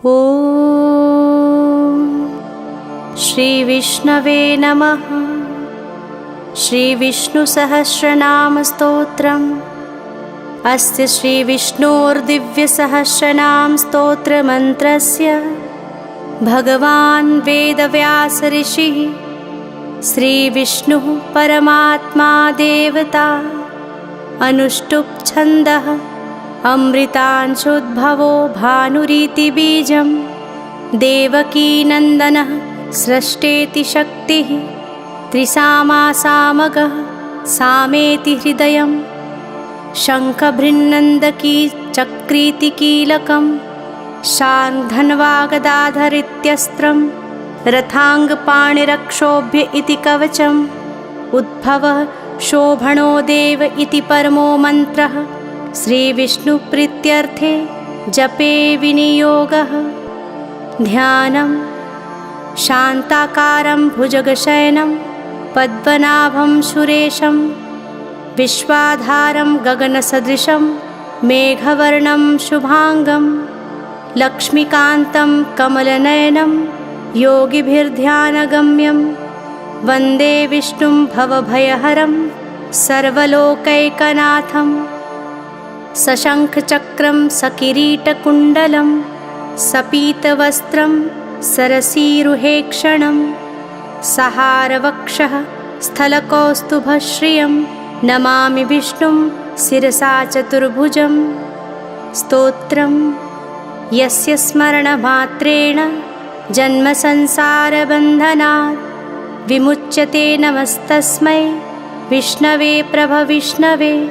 ॐ श्रीविष्णवे नमः। श्रीविष्णुसहस्रनामस्तोत्रम्। अस्य श्रीविष्णोर्दिव्यसहस्रनाम स्तोत्रमन्त्रस्य भगवान् वेदव्यास ऋषिः श्रीविष्णुः परमात्मा देवता। अनुष्टुप् छन्दः अमृतांशोद्भवो भानुरीति बीजं। देवकीनन्दनः स्रष्टेति शक्तिः। त्रिसामासामगः सामेति हृदयं। शङ्खभृन्नन्दकी चक्रीति कीलकं। शार्ङ्गधन्वागदाधरित्यस्त्रं। रथाङ्गपाणिरक्षोभ्य इति कवचम्। उद्भवः शोभनो देव इति परमो मन्त्रः। श्रीविष्णुप्रीत्यर्थे जपे विनियोगः। ध्यानं शान्ताकारं भुजगशयनं पद्मनाभं सुरेशं। विश्वाधारं गगनसदृशं मेघवर्णं शुभांगं। लक्ष्मीकान्तं कमलनयनं योगिभिर्ध्यानगम्यं। वन्दे विष्णुं भवभयहरं सर्वलोकैकनाथं। सशङ्खचक्रं सकिरीटकुण्डलं सपीतवस्त्रं सरसीरुहेक्षणं। सहारवक्षः स्थलकौस्तुभश्रियं नमामि विष्णुं शिरसा चतुर्भुजं। स्तोत्रं यस्य स्मरणमात्रेण जन्मसंसारबन्धनात् विमुच्यते। नमस्तस्मै विष्णवे प्रभविष्णवे।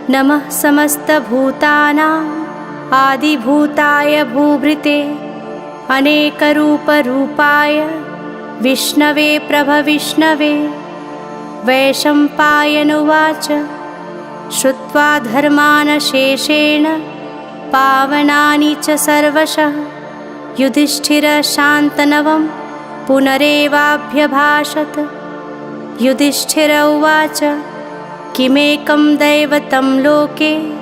नमः समस्तभूतानां आदिभूताय भूभृते अनेकरूपरूपाय विष्णवे प्रभविष्णवे। वैशम्पायन उवाच श्रुत्वा धर्मान् शेषेण पावनानि च सर्वशः। युधिष्ठिरः शान्तनवं पुनरेवाभ्यभाषत। युधिष्ठिर उवाच किमेकं दैवतं लोके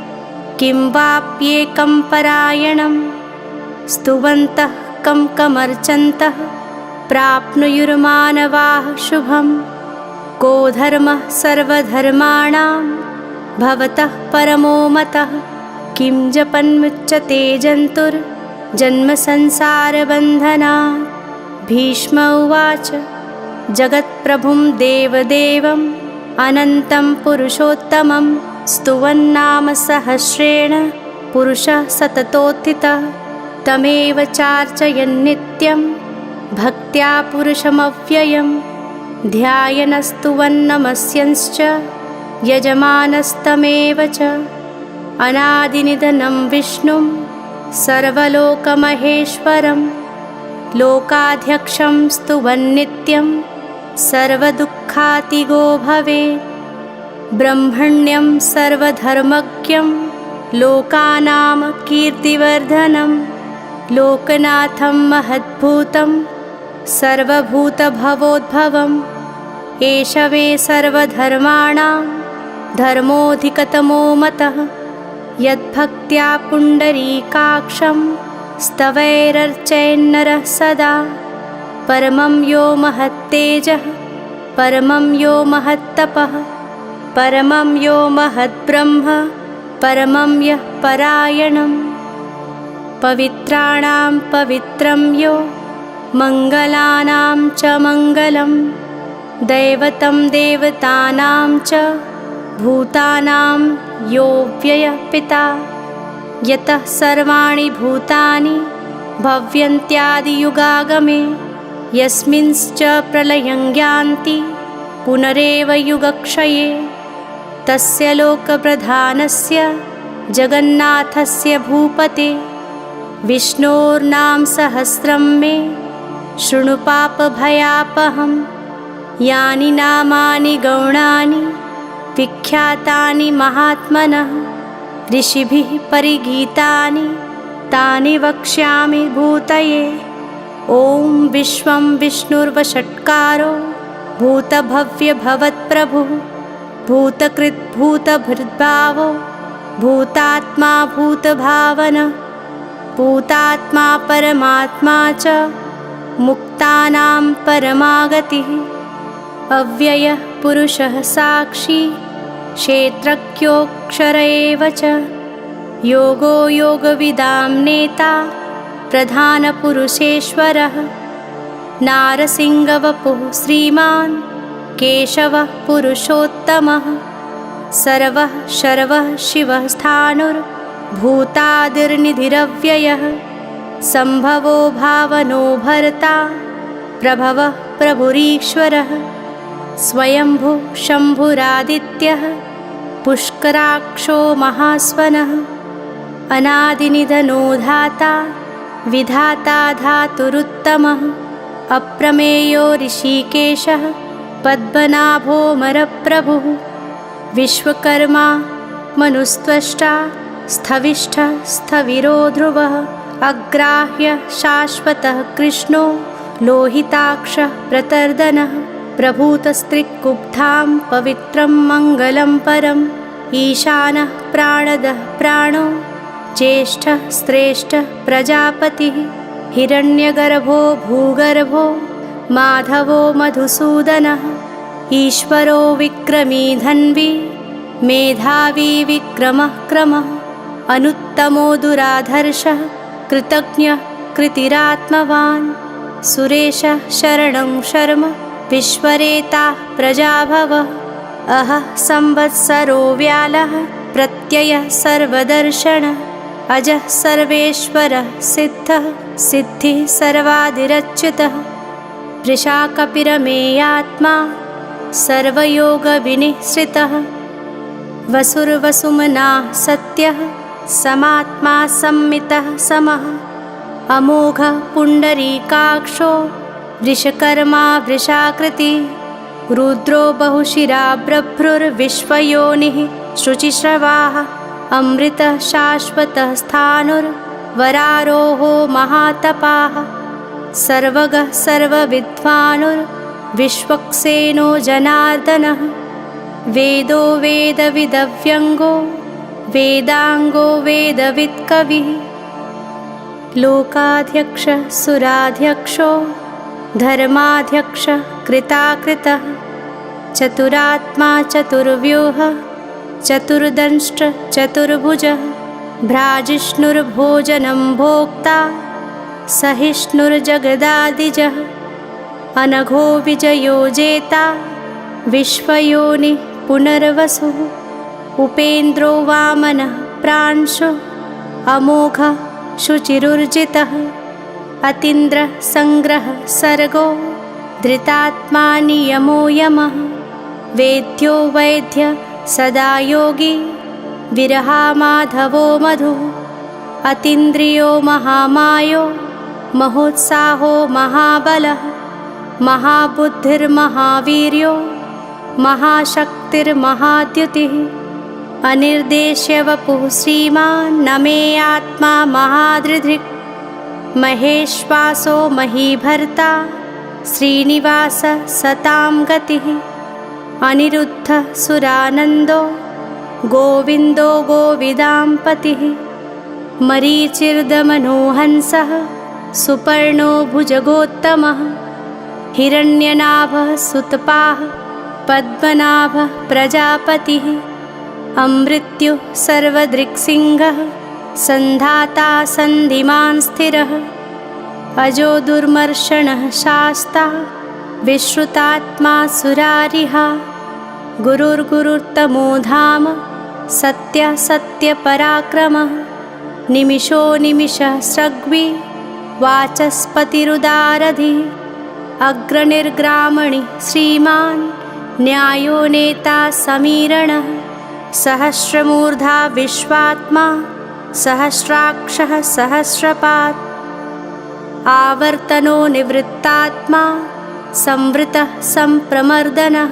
किं वाप्येकं परायणं। स्तुवन्तः कं कमर्चन्तः प्राप्नुयुर्मानवाः शुभम्। को धर्मः सर्वधर्माणां भवतः परमो मतः। किं जपन्मुच्यते जन्तुर्जन्मसंसारबन्धनात्। भीष्म उवाच जगत्प्रभुं देवदेवम् अनन्तं पुरुषोत्तमं। स्तुवन्नाम सहस्रेण पुरुषः सततोत्थितः। तमेव चार्चयन्नित्यं भक्त्या पुरुषमव्ययं। ध्यायनस्तुवन्नमस्यंश्च यजमानस्तमेव च। अनादिनिधनं विष्णुं सर्वलोकमहेश्वरं। लोकाध्यक्षं स्तुवन्नित्यं सर्वदुःखातिगो भवेत्। ब्रह्मण्यं सर्वधर्मज्ञं लोकानां कीर्तिवर्धनं। लोकनाथं महद्भूतं सर्वभूतभवोद्भवम्। एष वै सर्वधर्माणां धर्मोऽधिकतमो मतः। यद्भक्त्या पुण्डरीकाक्षं स्तवैरर्चयन्नरः सदा। परमं यो महत्तेजः परमं यो महत्तपः। परमं यो महद्ब्रह्म परमं यः परायणम्। पवित्राणां पवित्रं यो मङ्गलानां च मङ्गलं। दैवतं देवतानां च भूतानां यो व्ययः पिता। यतः सर्वाणि भूतानि भव्यन्त्यादियुगागमे। यस्मिंश्च प्रलयं यान्ति पुनरेव युगक्षये। तस्य लोकप्रधानस्य जगन्नाथस्य भूपते। विष्णोर्नाम सहस्रं मे शृणु पापभयापहम्। यानि नामानि गौणानि विख्यातानि महात्मनः। ऋषिभिः परिगीतानि तानि वक्ष्यामि भूतये। ॐ विश्वं विष्णुर्वषट्कारो भूतभव्यभवत्प्रभुः। भूतकृत् भूतभृद्भावो भूतात्मा भूतभावन। पूतात्मा परमात्मा च मुक्तानां परमागतिः। अव्ययः पुरुषः साक्षी क्षेत्रज्ञोऽक्षर एव च। योगो योगविदां नेता प्रधानपुरुषेश्वरः। नारसिंहवपुः श्रीमान् केशवः पुरुषोत्तमः। सर्वः शर्वः शिवः स्थाणुर्भूतादिर्निधिरव्ययः। सम्भवो भावनो भर्ता प्रभवः प्रभुरीश्वरः। स्वयंभू शम्भुरादित्यः पुष्कराक्षो महास्वनः। अनादिनिधनो धाता विधाता धातुरुत्तमः। अप्रमेयो ऋषिकेशः पद्मनाभोऽमरप्रभुः। विश्वकर्मा मनुस्त्वष्टा स्थविष्ठः स्थविरो ध्रुवः। अग्राह्य शाश्वतः कृष्णो लोहिताक्षः प्रतर्दनः। प्रभूतस्त्रिकुब्धां पवित्रं मङ्गलं परम्। ईशानः प्राणदः प्राणो ज्येष्ठः श्रेष्ठः प्रजापतिः। हिरण्यगर्भो भूगर्भो माधवो मधुसूदनः। ईश्वरो विक्रमी धन्वी मेधावी विक्रमः क्रमः। अनुत्तमो दुराधर्षः कृतज्ञः कृतिरात्मवान्। सुरेशः शरणं शर्म विश्वरेताः प्रजाभवः। अहः संवत्सरो व्यालः प्रत्ययः सर्वदर्शनः। अजः सर्वेश्वरः सिद्धः सिद्धिः सर्वादिरच्युतः। वृषाकपिरमेयात्मा सर्वयोगविनिःश्रितः। वसुर्वसुमनाः सत्यः समात्मा सम्मितः समः। अमोघः पुण्डरीकाक्षो वृषकर्मा वृषाकृतिः। रुद्रो बहुशिरा बभ्रुर्विश्वयोनिः शुचिश्रवाः। अमृतः शाश्वतः स्थाणुर्वरारोहो महातपाः। सर्वगः सर्वविद्वानुर्विश्वक्सेनो जनार्दनः। वेदो वेदविदव्यङ्गो वेदाङ्गो वेदवित्कविः। लोकाध्यक्षः सुराध्यक्षो धर्माध्यक्षः कृताकृतः। चतुरात्मा चतुर्व्यूहः चतुर्दंष्ट चतुर्भुजः। भ्राजिष्णुर्भोजनं भोक्ता सहिष्णुर्जगदादिजः। अनघो विजयो जेता विश्वयोनिः पुनर्वसुः। उपेन्द्रो वामनः प्रांशुः अमोघः शुचिरुर्जितः। अतीन्द्रः सङ्ग्रहः सर्गो धृतात्मा नियमो यमः। वेद्यो वैद्यः सदा योगी विरहामाधवो मधुः। अतीन्द्रियो महामायो महोत्साहो महाबलः। महाबुद्धिर्महावीर्यो महाशक्तिर्महाद्युतिः। अनिर्देश्यवपुः श्रीमान् न मे आत्मा महादृधिक्। महेश्वासो महीभर्ता श्रीनिवासः सतां गतिः। अनिरुद्धः सुरानन्दो गोविन्दो गोविदां पतिः। मरीचिर्दमनोहंसः सुपर्णो भुजगोत्तमः। हिरण्यनाभः सुतपाः पद्मनाभः प्रजापतिः। अमृत्युः सर्वदृक्सिंहः सन्धाता सन्धिमान् स्थिरः। अजो दुर्मर्षणः शास्ता विश्रुतात्मा सुरारिहा। गुरुर्गुरुर्तमो धाम सत्यः सत्यपराक्रमः। निमिषो निमिषः सृग्वी वाचस्पतिरुदारधिः। अग्रनिर्ग्रामणि श्रीमान् न्यायो नेता समीरणः। सहस्रमूर्धा विश्वात्मा सहस्राक्षः सहस्रपात्। आवर्तनो निवृत्तात्मा संवृतः संप्रमर्दनः।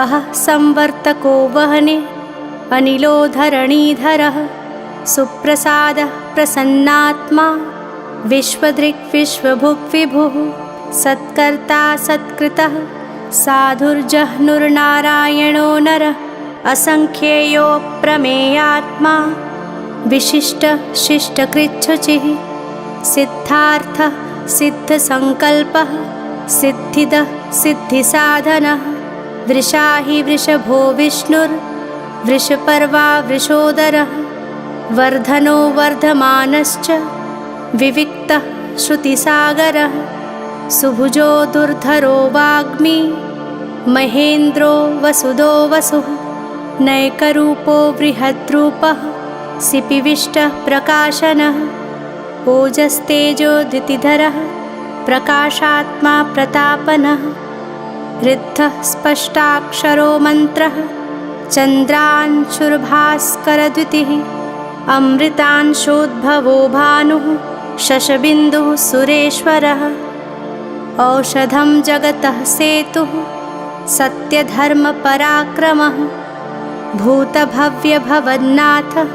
अहः संवर्तको वह्निः अनिलो धरणीधरः। सुप्रसादः प्रसन्नात्मा विश्वदृक् विश्वभुक् विभुः। सत्कर्ता सत्कृतः साधुर्जह्नुर्नारायणो नरः। असंख्येयो प्रमेयात्मा विशिष्टशिष्टकृच्छुचिः सिद्धार्थः सिद्धसङ्कल्पः सिद्धिदः सिद्धिसाधनः वृषा हि वृषभो विष्णुर्वृषपर्वा वृषोदरः वर्धनो वर्धमानश्च विविक्तः श्रुतिसागरः सुभुजो दुर्धरो वाग्मी महेन्द्रो वसुदो वसुः नैकरूपो बृहद्रूपः सिपिविष्टः प्रकाशनः ओजस्तेजो द्युतिधरः प्रकाशात्मा प्रतापनः ऋद्धः स्पष्टाक्षरो मन्त्रः चन्द्रांशुर्भास्करद्युतिः अमृतांशोद्भवो भानुः शशबिन्दुः सुरेश्वरः औषधं जगतः सेतुः सत्यधर्मपराक्रमः भूतभव्यभवन्नाथः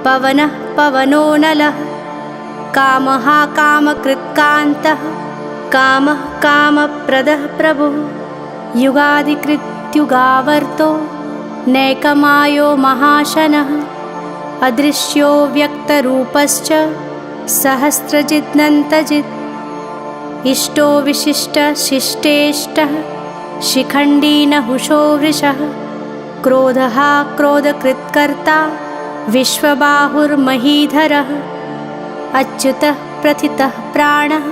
पवनः पवनो नलः कामः कामकृत्कान्तः कामः कामप्रदः प्रभुः युगादिकृत्युगावर्तो नैकमायो महाशनः अदृश्यो व्यक्तरूपश्च सहस्रजिदनन्तजित् इष्टो विशिष्टशिष्टेष्टः शिखण्डी नहुषो वृषः क्रोधः क्रोधकृत्कर्ता विश्वबाहुर्महीधरः अच्युतः प्रथितः प्राणः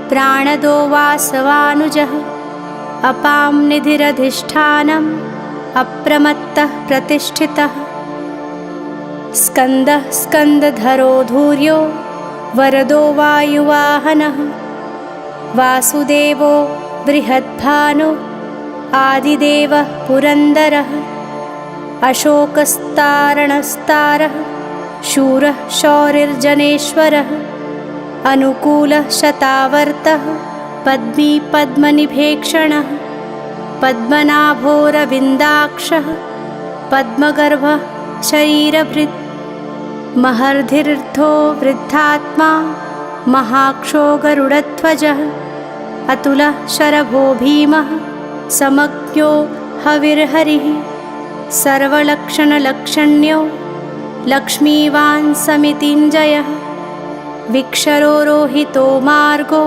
प्राणदो वासवानुजः अपां निधिरधिष्ठानम् अप्रमत्तः प्रतिष्ठितः स्कन्दः स्कन्दधरो धूर्यो वरदो वायुवाहनः वासुदेवो बृहद्भानो आदिदेवः पुरन्दरः अशोकस्तारणस्तारः शूरः शौरिर्जनेश्वरः अनुकूलः शतावर्तः पद्मी पद्मनिभेक्षणः पद्मनाभोरविन्दाक्षः पद्मगर्भः शरीरभृत् महर्धिर्धो वृद्धात्मा महाक्षो गरुडध्वजः अतुलः शरभो भीमः समज्ञो हविर्हरिः सर्वलक्षणलक्षण्यो लक्ष्मीवान् समितिञ्जयः विक्षरो रोहितो मार्गो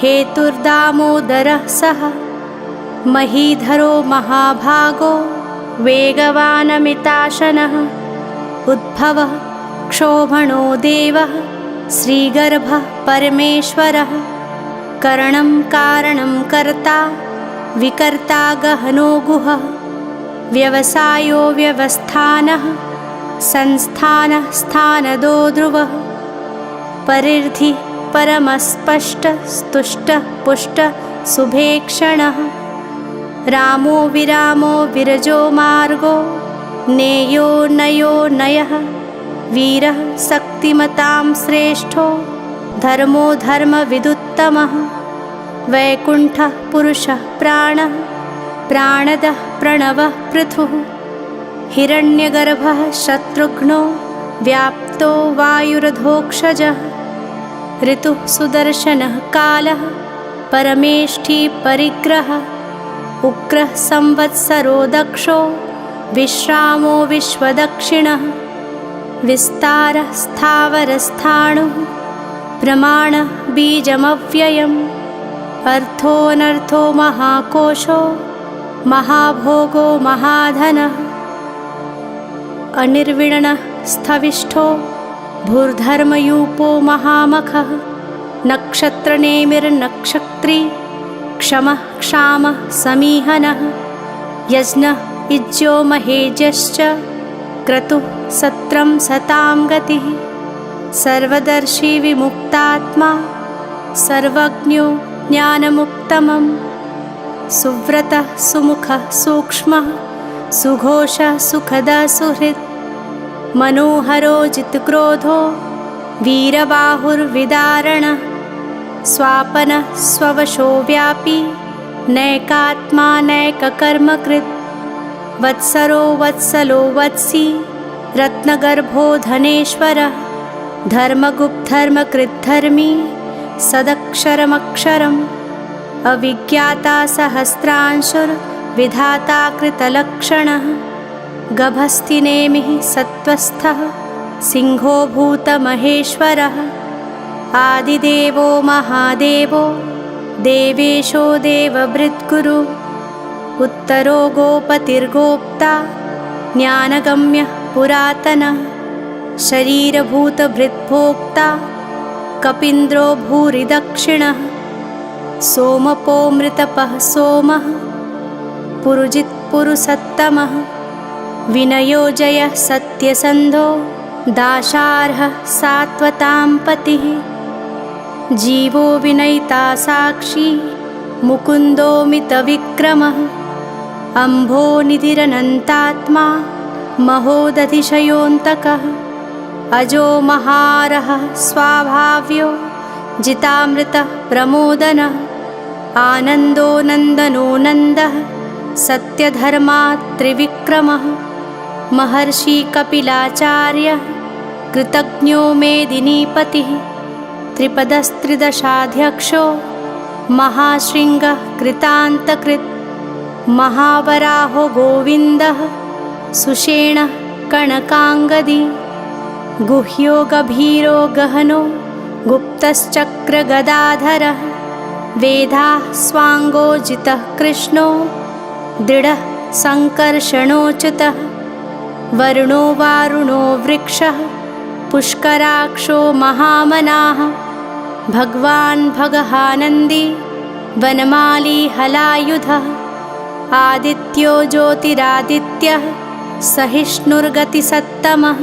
हेतुर्दामोदरः सः महीधरो महाभागो वेगवानमिताशनः उद्भवः क्षोभणो देवः श्रीगर्भः परमेश्वरः करणं कारणं कर्ता विकर्ता गहनो गुहः व्यवसायो व्यवस्थानः संस्थानः स्थानदो ध्रुवः परिर्धि परमस्पष्टः स्तुष्टः पुष्टः सुभेक्षणः रामो विरामो विरजो मार्गो नेयो नयो नयः वीरः शक्तिमतां श्रेष्ठो धर्मो धर्मविदुत्तमः वैकुण्ठः पुरुषः प्राणः प्राणदः प्रणवः पृथुः हिरण्यगर्भः शत्रुघ्नो व्याप्तो वायुरधोक्षजः ऋतुः सुदर्शनः कालः परमेष्ठी परिग्रहः उग्रः संवत्सरो दक्षो विश्रामो विश्वदक्षिणः विस्तारः स्थावरस्थाणुः प्रमाणः बीजमव्ययम् अर्थोऽनर्थो महाकोशो महाभोगो महाधनः अनिर्विण्णः स्थविष्ठो भूर्धर्मयूपो महामखः नक्षत्रनेमिर्नक्षत्री क्षमः क्षामः समीहनः यज्ञः इज्यो महेज्यश्च क्रतुः सत्रं सतां गतिः सर्वदर्शी विमुक्तात्मा सर्वज्ञो ज्ञानमुत्तमम् सुव्रतः सुमुखः सूक्ष्मः सुघोषः सुखदः सुहृत् मनोहरो जितक्रोधो वीरबाहुर्विदारणः स्वापनः स्ववशो व्यापी नैकात्मा नैककर्मकृत् वत्सरो वत्सलो वत्सी रत्नगर्भो धनेश्वरः धर्मगुप्तधर्मकृद्धर्मी सदक्षरमक्षरम् अविज्ञाता सहस्रांशुर्विधाता कृतलक्षणः गभस्तिनेमिः सत्त्वस्थः सिंहो भूतमहेश्वरः आदिदेवो महादेवो देवेशो देवभृद्गुरु उत्तरो गोपतिर्गोप्ता ज्ञानगम्यः पुरातनः शरीरभूतभृद्भोक्ता कपीन्द्रो भूरिदक्षिणः सोमपोमृतपः सोमः पुरुजित्पुरुषत्तमः विनयोजयः सत्यसन्धो दाशार्हः सात्वतां पतिः जीवो विनयिता साक्षी मुकुन्दोमितविक्रमः अम्भोनिधिरनन्तात्मा महोदधिशयोऽन्तकः अजो महारः स्वाभाव्यो जितामृतः प्रमोदनः आनन्दो नन्दनो नन्दः सत्यधर्मा त्रिविक्रमः महर्षि कपिलाचार्यः कृतज्ञो मेदिनीपतिः त्रिपदस्त्रिदशाध्यक्षो महाशृङ्गः कृतान्तकृत् महावराहो गोविन्दः सुषेणः कणकाङ्गदी गुह्यो गभीरो गहनो गुप्तश्चक्रगदाधरः वेदाः स्वाङ्गोजितः कृष्णो दृढः सङ्कर्षणोच्युतः वरुणो वारुणो वृक्षः पुष्कराक्षो महामनाः भगवान् भगहानन्दी वनमाली हलायुधः आदित्यो ज्योतिरादित्यः सहिष्णुर्गतिसत्तमः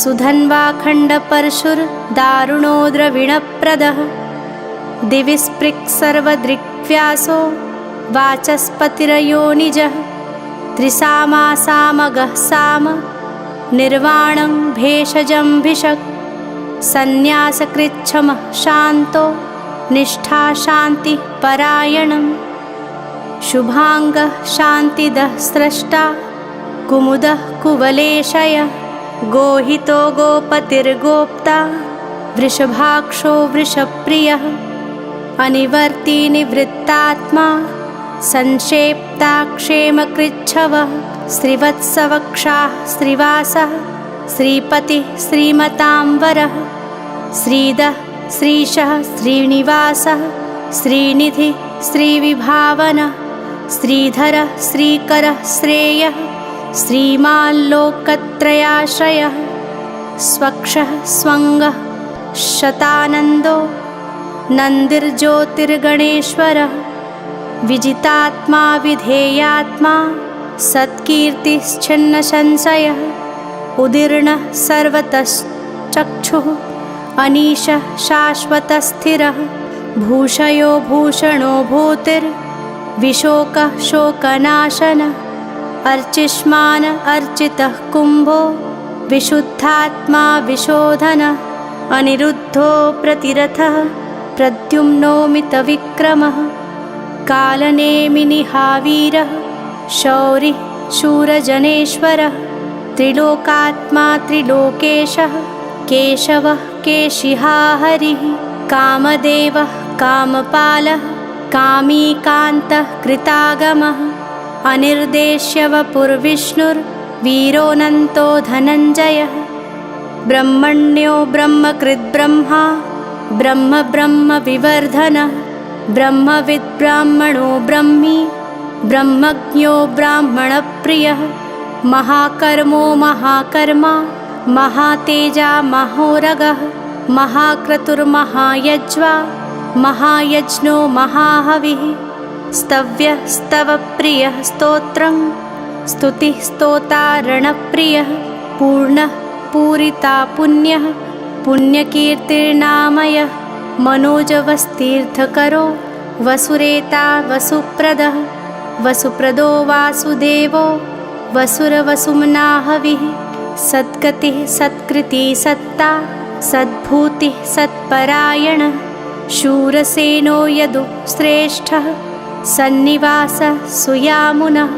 सुधन्वाखण्डपरशुर्दारुणो द्रविणप्रदः दिविस्पृक्सर्वदृक्व्यासो वाचस्पतिरयोनिजः त्रिसामासामगः साम निर्वाणं भेषजं भिषक् सन्न्यासकृच्छमः शान्तो निष्ठा शान्तिः परायणं शुभाङ्गः शान्तिदः स्रष्टा कुमुदः कुवलेशयः गोहितो गोपतिर्गोप्ता वृषभाक्षो वृषप्रियः अनिवर्ती निवृत्तात्मा संक्षेप्ता क्षेमकृच्छवः श्रीवत्सवक्षाः श्रीवासः श्रीपतिः श्रीमताम्बरः श्रीदः श्रीशः श्रीनिवासः श्रीनिधिः श्रीविभावनः श्रीधरः श्रीकरः श्रेयः श्रीमाल्लोकत्रयाश्रयः स्वक्षः स्वङ्गः शतानन्दो नन्दिर्ज्योतिर्गणेश्वरः विजितात्मा विधेयात्मा सत्कीर्तिश्छिन्नसंशयः उदीर्णः सर्वतश्चक्षुः अनीशः शाश्वतस्थिरः भूषयो भूषणो भूतिर्विशोकः शोकनाशनः अर्चिष्मान् अर्चितः कुम्भो विशुद्धात्मा विशोधनः अनिरुद्धो प्रतिरथः प्रद्युम्नोमितविक्रमः कालनेमिनिहावीरः शौरिः शूरजनेश्वरः त्रिलोकात्मा त्रिलोकेशः केशवः केशिहा हरिः कामदेवः कामपालः कामीकान्तः कृतागमः अनिर्देश्यवपुर्विष्णुर्वीरोऽनन्तो धनञ्जयः ब्रह्मण्यो ब्रह्मकृद्ब्रह्मा ब्रह्म ब्रह्म विवर्धनः ब्रह्मविद्ब्राह्मणो ब्रह्मी ब्रह्मज्ञो ब्राह्मणप्रियः महाकर्मो महाकर्मा महातेजा महोरगः महाक्रतुर्महायज्वा महायज्ञो महाहविः स्तव्यः स्तवप्रियः स्तोत्रं स्तुतिः स्तोतारणप्रियः पूर्णः पूरिता पुण्यः पुण्यकीर्तिर्नामयः मनोजवस्तीर्थकरो वसुरेता वसुप्रदः वसुप्रदो वासुदेवो वसुरवसुम्नाहविः सद्गतिः सत्कृतिः सत्ता सद्भूतिः सत्परायणः शूरसेनो यदुश्रेष्ठः सन्निवासः सुयामुनः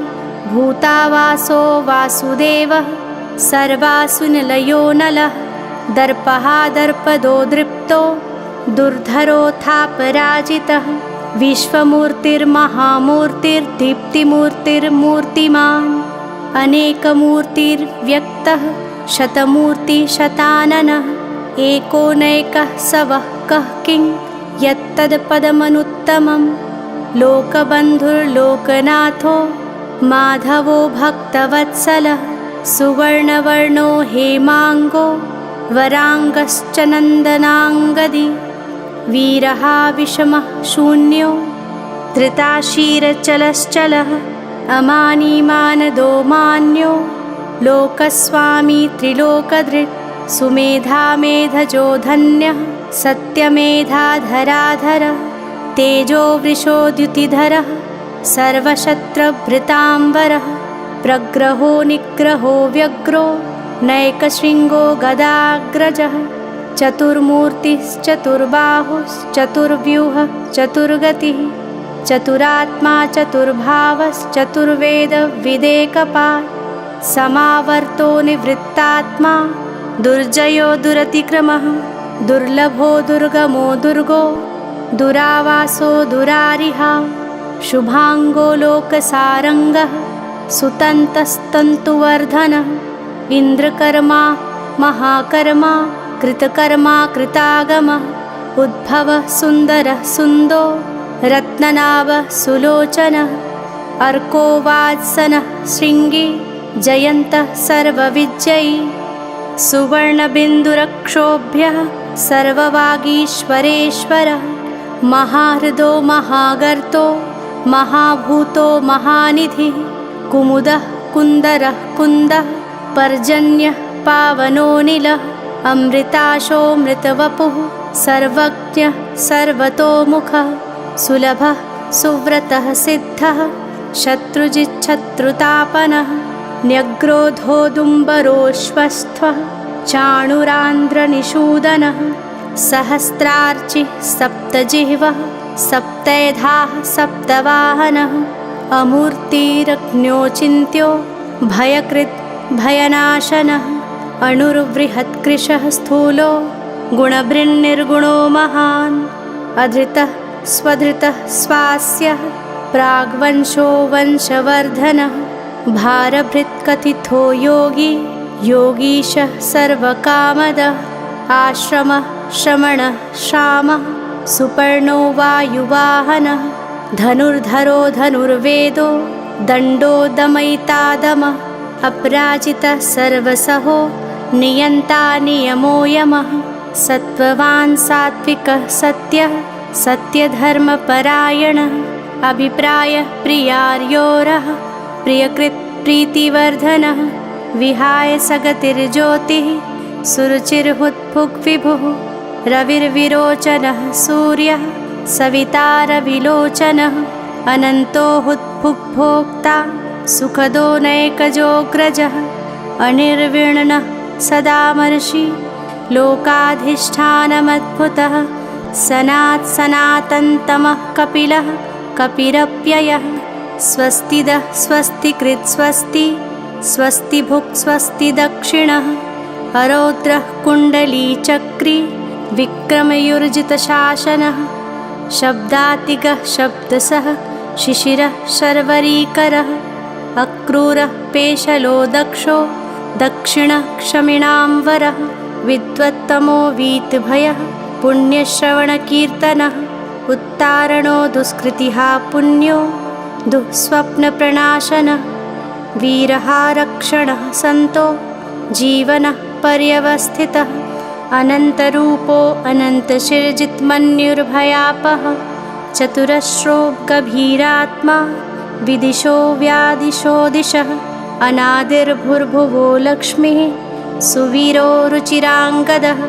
भूतावासो वासुदेवः सर्वासुनिलयो नलः दर्पः दर्पदो दृप्तो दुर्धरोऽथापराजितः विश्वमूर्तिर्महामूर्तिर्दीप्तिमूर्तिर्मूर्तिमान् अनेकमूर्तिर्व्यक्तः शतमूर्तिशताननः एकोनैकः सवः कः किं यत्तत्पदमनुत्तमं लोकबन्धुर्लोकनाथो माधवो भक्तवत्सलः सुवर्णवर्णो हेमाङ्गो वराङ्गश्च नन्दनाङ्गदी वीरः विषमः शून्यो धृताशीरचलश्चलः अमानिमानदो मान्यो लोकस्वामी त्रिलोकधृक् सुमेधामेधजो धन्यः सत्यमेधाधराधरः तेजो वृषोद्युतिधरः सर्वशत्रभृताम्बरः प्रग्रहो निग्रहो व्यग्रो नैकशृङ्गो गदाग्रजः चतुर्मूर्तिश्चतुर्बाहुश्चतुर्व्यूहः चतुर्गतिः चतुरात्मा चतुर्भावश्चतुर्वेदविदेकपात् समावर्तो निवृत्तात्मा दुर्जयो दुरतिक्रमः दुर्लभो दुर्गमो दुर्गो दुरावासो दुरारिहा शुभाङ्गो लोकसारङ्गः सुतन्तस्तन्तुवर्धनः इन्द्रकर्मा महाकर्मा कृतकर्मा कृतागमः उद्भवः सुन्दरः सुन्दो रत्ननाभः सुलोचनः अर्को वात्सनः शृङ्गी जयन्तः सर्वविजयी सुवर्णबिन्दुरक्षोभ्यः सर्ववागीश्वरेश्वरः महाहृदो महागर्तो महाभूतो महानिधिः कुमुदः कुन्दरः कुन्दः पर्जन्यः पावनोऽनिलः अमृताशोऽमृतवपुः सर्वज्ञः सर्वतोमुखः सुलभः सुव्रतः सिद्धः शत्रुजिच्छत्रुतापनः न्यग्रोधोदुम्बरोऽश्वस्थः चाणुरान्ध्रनिषूदनः सहस्रार्चिः सप्तजिह्वः सप्तैधाः सप्तवाहनः अमूर्तिरग्न्योचिन्त्यो भयकृत् भयनाशनः अणुर्बृहत्कृशः स्थूलो गुणभृन्निर्गुणो महान् अधृतः स्वधृतः स्वास्यः प्राग्वंशो वंशवर्धनः भारभृत्कथितो योगी योगीशः सर्वकामदः आश्रमः श्रमणः श्यामः सुपर्णो वायुवाहनः धनुर्धरो धनुर्वेदो दण्डो दमयिता दमः अपराजितः सर्वसहो नियन्ता नियमो यमः सत्त्ववान् सात्विकः सत्यः सत्यधर्मपरायणः अभिप्रायः प्रियार्योरः प्रियकृत् प्रीतिवर्धनः विहाय सगतिर्ज्योतिः सुरुचिर्हुत्फुग्विभुः रविर्विरोचनः सूर्यः सवितारविलोचनः अनन्तो हुत्फुग्भोक्ता सुखदो नैकजोऽग्रजः अनिर्विण्णः सदामर्षि लोकाधिष्ठानमद्भुतः सनातन्तमः कपिलः कपिरप्ययः स्वस्तिदः स्वस्तिकृत् स्वस्ति स्वस्तिभुक् स्वस्ति दक्षिणः अरौद्रः कुण्डलीचक्री विक्रमयुर्जितशासनः शब्दातिगः शब्दसः शिशिरः शर्वरीकरः अक्रूरः पेशलो दक्षो दक्षिणः क्षमिणां वरः विद्वत्तमो वीतभयः पुण्यश्रवणकीर्तनः उत्तारणो दुष्कृतिः पुण्यो दुःस्वप्नप्रणाशनः वीरः रक्षणः सन्तो जीवनः पर्यवस्थितः अनन्तरूपो अनन्तशिरजित्मन्युर्भयापः चतुरश्रो गभीरात्मा विदिशो व्यादिशो दिशः अनादिर्भुर्भुवो लक्ष्मीः सुवीरो रुचिराङ्गदः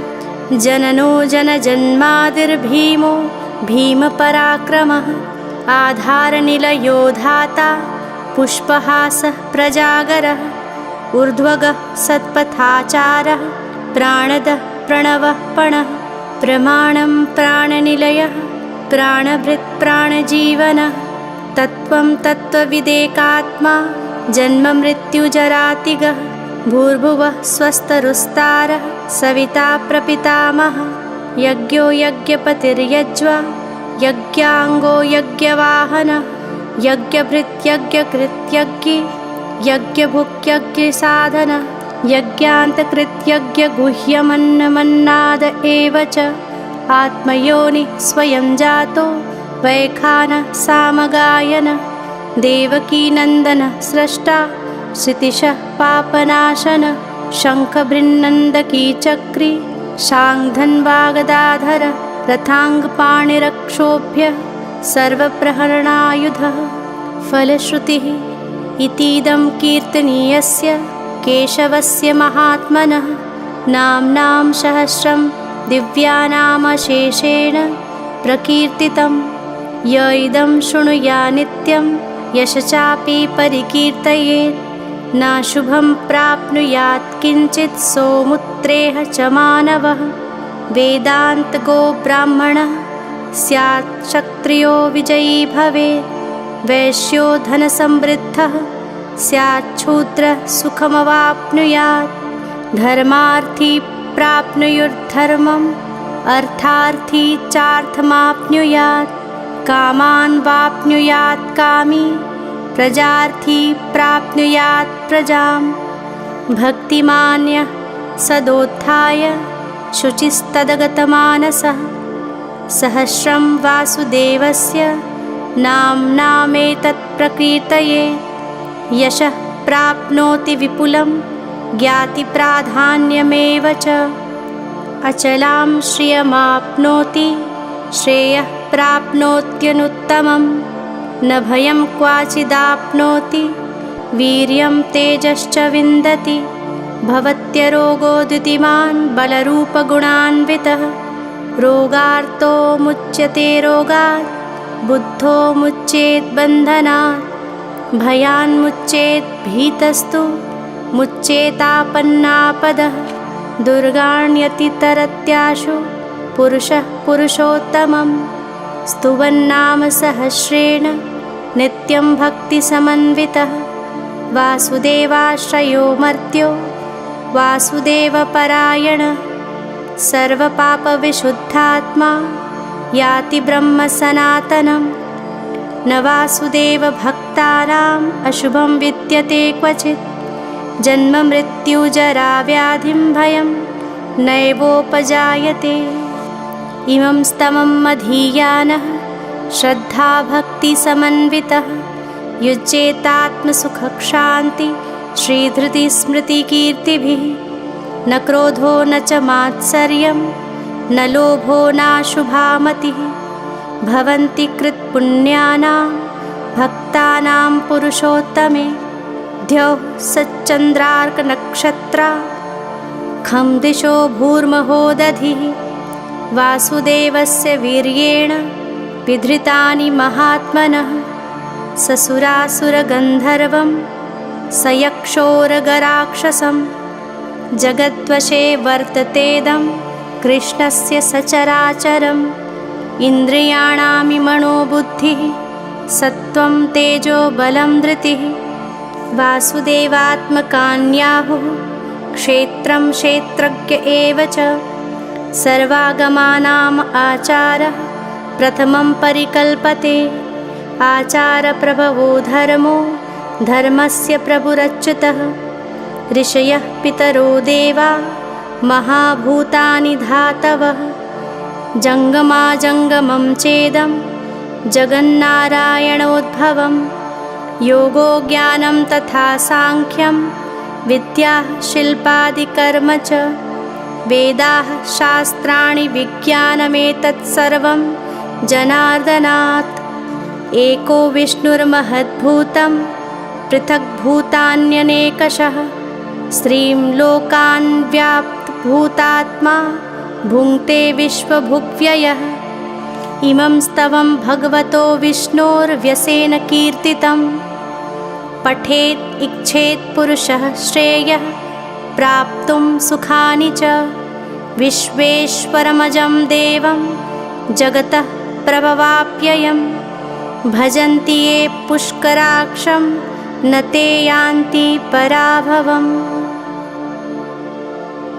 जननो जनजन्मादिर्भीमो भीमपराक्रमः आधारनिलयो धाता पुष्पहासः प्रजागरः ऊर्ध्वगः सत्पथाचारः प्राणदः प्रणवः पणः प्रमाणं प्राणनिलयः प्राणभृत् प्राणजीवनः तत्त्वं तत्त्वविदेकात्मा जन्ममृत्युजरातिगः भूर्भुवः स्वस्तरुस्तारः सविता प्रपितामहः यज्ञो यज्ञपतिर्यज्वा यज्ञाङ्गो यज्ञवाहनः यज्ञभृत् यज्ञकृत् यज्ञी यज्ञभुक् यज्ञसाधनः यज्ञान्तकृत्यज्ञगुह्यमन्नमन्नाद एव च आत्मयोनि स्वयं जातो वैखान सामगायन देवकीनन्दन स्रष्टा क्षितिशः पापनाशन शङ्खबृन्नन्दकी चक्री शाङ्गधन्वागदाधर रथाङ्गपाणिरक्षोभ्य सर्वप्रहरणायुधः फलश्रुतिः इतीदं कीर्तनीयस्य केशवस्य महात्मनः नाम्नां सहस्रं दिव्यानामशेषेण प्रकीर्तितं य इदं शृणुया नित्यं यशश्चापि परिकीर्तयेत् न शुभं प्राप्नुयात् किञ्चित् सोमुत्रेह च मानवः वेदान्तगो ब्राह्मणः स्यात् क्षत्रियो विजयी भवेत् वैश्यो धनसमृद्धः स्यात् शूद्रः सुखमवाप्नुयात् धर्मार्थी प्राप्नुयुर्धर्मम् अर्थार्थी चार्थमाप्नुयात् कामान् वाप्नुयात् कामी प्रजार्थी प्राप्नुयात् प्रजां भक्तिमान्यः सदोत्थाय शुचिस्तदगतमानसः सहस्रं वासुदेवस्य नाम्नामेतत् प्रकीर्तये यशः प्राप्नोति विपुलं ज्ञातिप्राधान्यमेव च अचलां श्रियमाप्नोति श्रेयः प्राप्नोत्यनुत्तमं न भयं क्वाचिदाप्नोति वीर्यं तेजश्च विन्दति भवत्यरोगो द्युतिमान् बलरूपगुणान्वितः रोगार्तो मुच्यते रोगात् बुद्धो मुच्येत् बन्धनात् भयान्मुच्येत् भीतस्तु मुच्येतापन्नापदः दुर्गाण्यतितरत्याशु पुरुषः पुरुषोत्तमं स्तुवन्नाम सहस्रेण नित्यं भक्तिसमन्वितः वासुदेवाश्रयो मर्त्यो वासुदेवपरायणः सर्वपापविशुद्धात्मा याति ब्रह्मसनातनं न वासुदेवभक्तानाम् अशुभं विद्यते क्वचित् जन्ममृत्युजराव्याधिं भयं नैवोपजायते इमं स्तमं मधीयानः श्रद्धाभक्तिसमन्वितः युज्येतात्मसुखक्षान्ति श्रीधृतिस्मृतिकीर्तिभिः न क्रोधो न च मात्सर्यं न लोभो नाशुभा मतिः भवन्ति कृत्पुण्यानां भक्तानां पुरुषोत्तमे द्यौः सच्चन्द्रार्कनक्षत्रा खं दिशो भूर्महो दधिः वासुदेवस्य वीर्येण विधृतानि महात्मनः ससुरासुरगन्धर्वं सयक्षोरगराक्षसं जगद्वशे वर्ततेदं कृष्णस्य सचराचरम् इन्द्रियाणामिमनोबुद्धिः सत्त्वं तेजो बलं धृतिः वासुदेवात्मकान्याहुः क्षेत्रं क्षेत्रज्ञ एव च सर्वागमानाम् आचारः प्रथमं परिकल्पते आचारप्रभवो धर्मो धर्मस्य प्रभुरच्युतः ऋषयः पितरो देवा महाभूतानि धातवः जङ्गमाजङ्गमं चेदं जगन्नारायणोद्भवं योगो ज्ञानं तथा साङ्ख्यं विद्याः शिल्पादिकर्म च वेदाः शास्त्राणि विज्ञानमेतत्सर्वं जनार्दनात् एको विष्णुर्महद्भूतं पृथग्भूतान्यनेकशः श्रीं लोकान् व्याप्तभूतात्मा भुङ्क्ते विश्वभुग्व्ययः इमं स्तवं भगवतो विष्णोर्व्यसेन कीर्तितं पठेत् इच्छेत् पुरुषः श्रेयः प्राप्तुं सुखानि च विश्वेश्वरमजं देवं जगतः प्रभवाप्ययं भजन्ति ये पुष्कराक्षं न ते यान्ति पराभवम्।